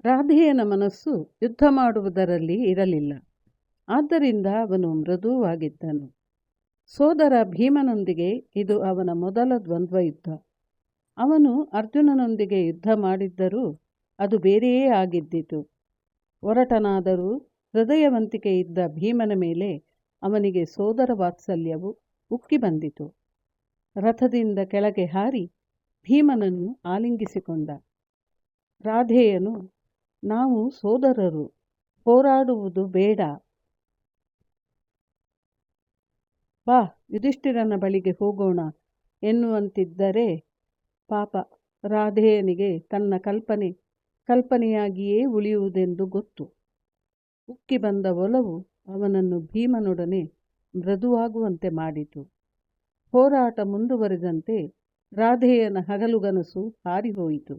ರಾಧೆಯನ ಮನಸ್ಸು ಯುದ್ಧ ಮಾಡುವುದರಲ್ಲಿ ಇರಲಿಲ್ಲ. ಆದ್ದರಿಂದ ಅವನು ಮೃದುವಾಗಿದ್ದನು. ಸೋದರ ಭೀಮನೊಂದಿಗೆ ಇದು ಅವನ ಮೊದಲ ದ್ವಂದ್ವ ಯುದ್ಧ. ಅವನು ಅರ್ಜುನನೊಂದಿಗೆ ಯುದ್ಧ ಮಾಡಿದ್ದರೂ ಅದು ಬೇರೆಯೇ ಆಗಿದ್ದಿತು. ಒರಟನಾದರೂ ಹೃದಯವಂತಿಕೆ ಇದ್ದ ಭೀಮನ ಮೇಲೆ ಅವನಿಗೆ ಸೋದರ ವಾತ್ಸಲ್ಯವು ಉಕ್ಕಿ ಬಂದಿತು. ರಥದಿಂದ ಕೆಳಗೆ ಹಾರಿ ಭೀಮನನ್ನು ಆಲಿಂಗಿಸಿಕೊಂಡ. ರಾಧೇಯನು, ನಾವು ಸೋದರರು, ಹೋರಾಡುವುದು ಬೇಡ, ಬಾ ಯುಧಿಷ್ಠಿರನ ಬಳಿಗೆ ಹೋಗೋಣ ಎನ್ನುವಂತಿದ್ದರೆ ಪಾಪ ರಾಧೇಯನಿಗೆ ತನ್ನ ಕಲ್ಪನೆಯಾಗಿಯೇ ಉಳಿಯುವುದೆಂದು ಗೊತ್ತು. ಉಕ್ಕಿ ಬಂದ ಒಲವು ಅವನನ್ನು ಭೀಮನೊಡನೆ ಮೃದುವಾಗುವಂತೆ ಮಾಡಿತು. ಹೋರಾಟ ಮುಂದುವರೆದಂತೆ ರಾಧೇಯನ ಹಗಲುಗನಸು ಹಾರಿಹೋಯಿತು.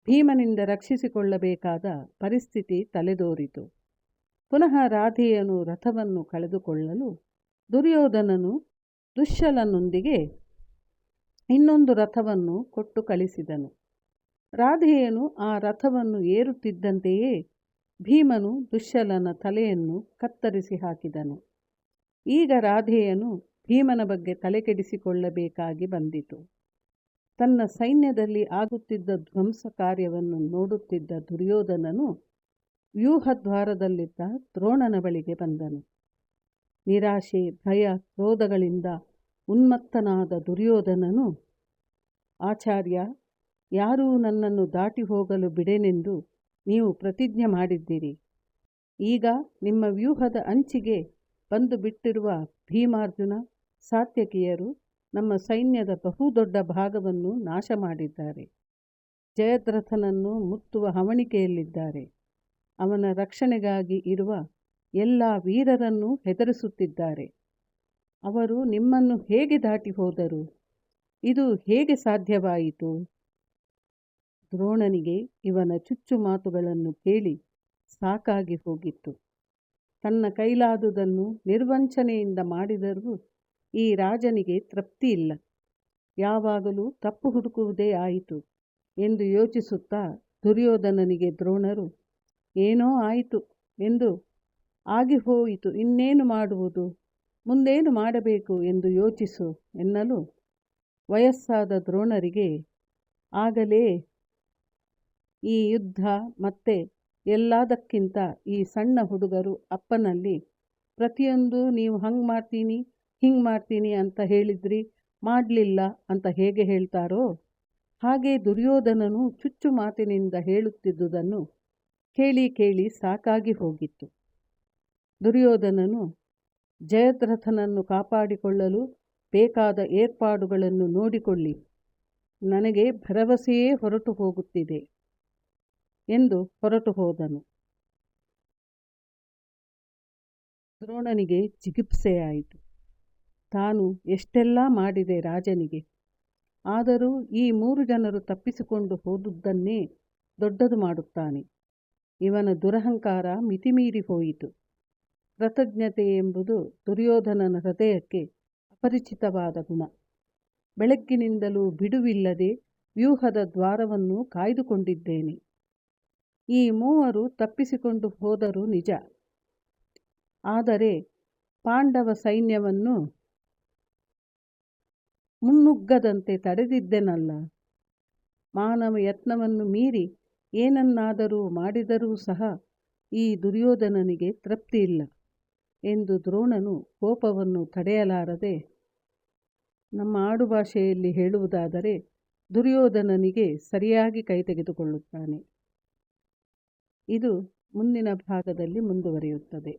ಭೀಮನಿಂದ ರಕ್ಷಿಸಿಕೊಳ್ಳಬೇಕಾದ ಪರಿಸ್ಥಿತಿ ತಲೆದೋರಿತು. ಪುನಃ ರಾಧೇಯನು ರಥವನ್ನು ಕಳೆದುಕೊಳ್ಳಲು ದುರ್ಯೋಧನನು ದುಶ್ಶಲನೊಂದಿಗೆ ಇನ್ನೊಂದು ರಥವನ್ನು ಕೊಟ್ಟು ಕಳಿಸಿದನು. ರಾಧೇಯನು ಆ ರಥವನ್ನು ಏರುತ್ತಿದ್ದಂತೆಯೇ ಭೀಮನು ದುಶ್ಶಲನ ತಲೆಯನ್ನು ಕತ್ತರಿಸಿ ಹಾಕಿದನು. ಈಗ ರಾಧೇಯನು ಭೀಮನ ಬಗ್ಗೆ ತಲೆಕೆಡಿಸಿಕೊಳ್ಳಬೇಕಾಗಿ ಬಂದಿತು. ತನ್ನ ಸೈನ್ಯದಲ್ಲಿ ಆಗುತ್ತಿದ್ದ ಧ್ವಂಸ ಕಾರ್ಯವನ್ನು ನೋಡುತ್ತಿದ್ದ ದುರ್ಯೋಧನನು ವ್ಯೂಹದ್ವಾರದಲ್ಲಿದ್ದ ದ್ರೋಣನ ಬಳಿಗೆ ಬಂದನು. ನಿರಾಶೆ, ಭಯ, ಕ್ರೋಧಗಳಿಂದ ಉನ್ಮತ್ತನಾದ ದುರ್ಯೋಧನನು, ಆಚಾರ್ಯ, ಯಾರೂ ನನ್ನನ್ನು ದಾಟಿ ಹೋಗಲು ಬಿಡೆನೆಂದು ನೀವು ಪ್ರತಿಜ್ಞೆ ಮಾಡಿದ್ದೀರಿ. ಈಗ ನಿಮ್ಮ ವ್ಯೂಹದ ಅಂಚಿಗೆ ಬಂದು ಬಿಟ್ಟಿರುವ ಭೀಮಾರ್ಜುನ, ಸಾತ್ಯಕಿಯರು ನಮ್ಮ ಸೈನ್ಯದ ಬಹುದೊಡ್ಡ ಭಾಗವನ್ನು ನಾಶ ಮಾಡಿದ್ದಾರೆ. ಜಯದ್ರಥನನ್ನು ಮುತ್ತುವ ಹವಣಿಕೆಯಲ್ಲಿದ್ದಾರೆ. ಅವನ ರಕ್ಷಣೆಗಾಗಿ ಇರುವ ಎಲ್ಲ ವೀರರನ್ನು ಹೆದರಿಸುತ್ತಿದ್ದಾರೆ. ಅವರು ನಿಮ್ಮನ್ನು ಹೇಗೆ ದಾಟಿ ಹೋದರು? ಇದು ಹೇಗೆ ಸಾಧ್ಯವಾಯಿತು? ದ್ರೋಣನಿಗೆ ಇವನ ಚುಚ್ಚು ಮಾತುಗಳನ್ನು ಕೇಳಿ ಸಾಕಾಗಿ ಹೋಗಿತ್ತು. ತನ್ನ ಕೈಲಾದುದನ್ನು ನಿರ್ವಂಚನೆಯಿಂದ ಮಾಡಿದರೂ ಈ ರಾಜನಿಗೆ ತೃಪ್ತಿ ಇಲ್ಲ. ಯಾವಾಗಲೂ ತಪ್ಪು ಹುಡುಕುವುದೇ ಆಯಿತು ಎಂದು ಯೋಚಿಸುತ್ತಾ ದುರ್ಯೋಧನನಿಗೆ ದ್ರೋಣರು, ಏನೋ ಆಯಿತು ಎಂದು ಆಗಿ ಹೋಯಿತು, ಇನ್ನೇನು ಮಾಡುವುದು, ಮುಂದೇನು ಮಾಡಬೇಕು ಎಂದು ಯೋಚಿಸು ಎನ್ನಲು ವಯಸ್ಸಾದ ದ್ರೋಣರಿಗೆ ಆಗಲೇ ಈ ಯುದ್ಧ ಮತ್ತೆ ಎಲ್ಲದಕ್ಕಿಂತ ಈ ಸಣ್ಣ ಹುಡುಗರು ಅಪ್ಪನಲ್ಲಿ ಪ್ರತಿಯೊಂದು ನೀವು ಹಂಗೆ ಮಾಡ್ತೀನಿ ಹಿಂಗೆ ಮಾಡ್ತೀನಿ ಅಂತ ಹೇಳಿದ್ರಿ, ಮಾಡಲಿಲ್ಲ ಅಂತ ಹೇಗೆ ಹೇಳ್ತಾರೋ ಹಾಗೆ ದುರ್ಯೋಧನನು ಚುಚ್ಚು ಮಾತಿನಿಂದ ಹೇಳುತ್ತಿದ್ದುದನ್ನು ಕೇಳಿ ಸಾಕಾಗಿ ಹೋಗಿತ್ತು. ದುರ್ಯೋಧನನು ಜಯದ್ರಥನನ್ನು ಕಾಪಾಡಿಕೊಳ್ಳಲು ಬೇಕಾದ ಏರ್ಪಾಡುಗಳನ್ನು ನೋಡಿಕೊಳ್ಳಿ, ನನಗೆ ಭರವಸೆಯೇ ಹೊರಟು ಹೋಗುತ್ತಿದೆ ಎಂದು ಹೊರಟು ಹೋದನು. ದ್ರೋಣನಿಗೆ ಜಿಗುಪ್ಸೆಯಾಯಿತು. ತಾನು ಎಷ್ಟೆಲ್ಲ ಮಾಡಿದೆ ರಾಜನಿಗೆ, ಆದರೂ ಈ 3 ಜನರು ತಪ್ಪಿಸಿಕೊಂಡು ಹೋದುದನ್ನೇ ದೊಡ್ಡದು ಮಾಡುತ್ತಾನೆ. ಇವನ ದುರಹಂಕಾರ ಮಿತಿಮೀರಿ ಹೋಯಿತು. ಕೃತಜ್ಞತೆ ಎಂಬುದು ದುರ್ಯೋಧನನ ಹೃದಯಕ್ಕೆ ಅಪರಿಚಿತವಾದ ಗುಣ. ಬೆಳಗ್ಗಿನಿಂದಲೂ ಬಿಡುವಿಲ್ಲದೆ ವ್ಯೂಹದ ದ್ವಾರವನ್ನು ಕಾಯ್ದುಕೊಂಡಿದ್ದೇನೆ. ಈ 3 ತಪ್ಪಿಸಿಕೊಂಡು ಹೋದರೂ ನಿಜ, ಆದರೆ ಪಾಂಡವ ಸೈನ್ಯವನ್ನು ಮುನ್ನುಗ್ಗದಂತೆ ತಡೆದಿದ್ದೆನಲ್ಲ. ಮಾನವ ಯತ್ನವನ್ನು ಮೀರಿ ಏನನ್ನಾದರೂ ಮಾಡಿದರೂ ಸಹ ಈ ದುರ್ಯೋಧನನಿಗೆ ತೃಪ್ತಿಯಿಲ್ಲ ಎಂದು ದ್ರೋಣನು ಕೋಪವನ್ನು ತಡೆಯಲಾರದೆ, ನಮ್ಮ ಆಡುಭಾಷೆಯಲ್ಲಿ ಹೇಳುವುದಾದರೆ ದುರ್ಯೋಧನನಿಗೆ ಸರಿಯಾಗಿ ಕೈ ತೆಗೆದುಕೊಳ್ಳುತ್ತಾನೆ. ಇದು ಮುಂದಿನ ಭಾಗದಲ್ಲಿ ಮುಂದುವರಿಯುತ್ತದೆ.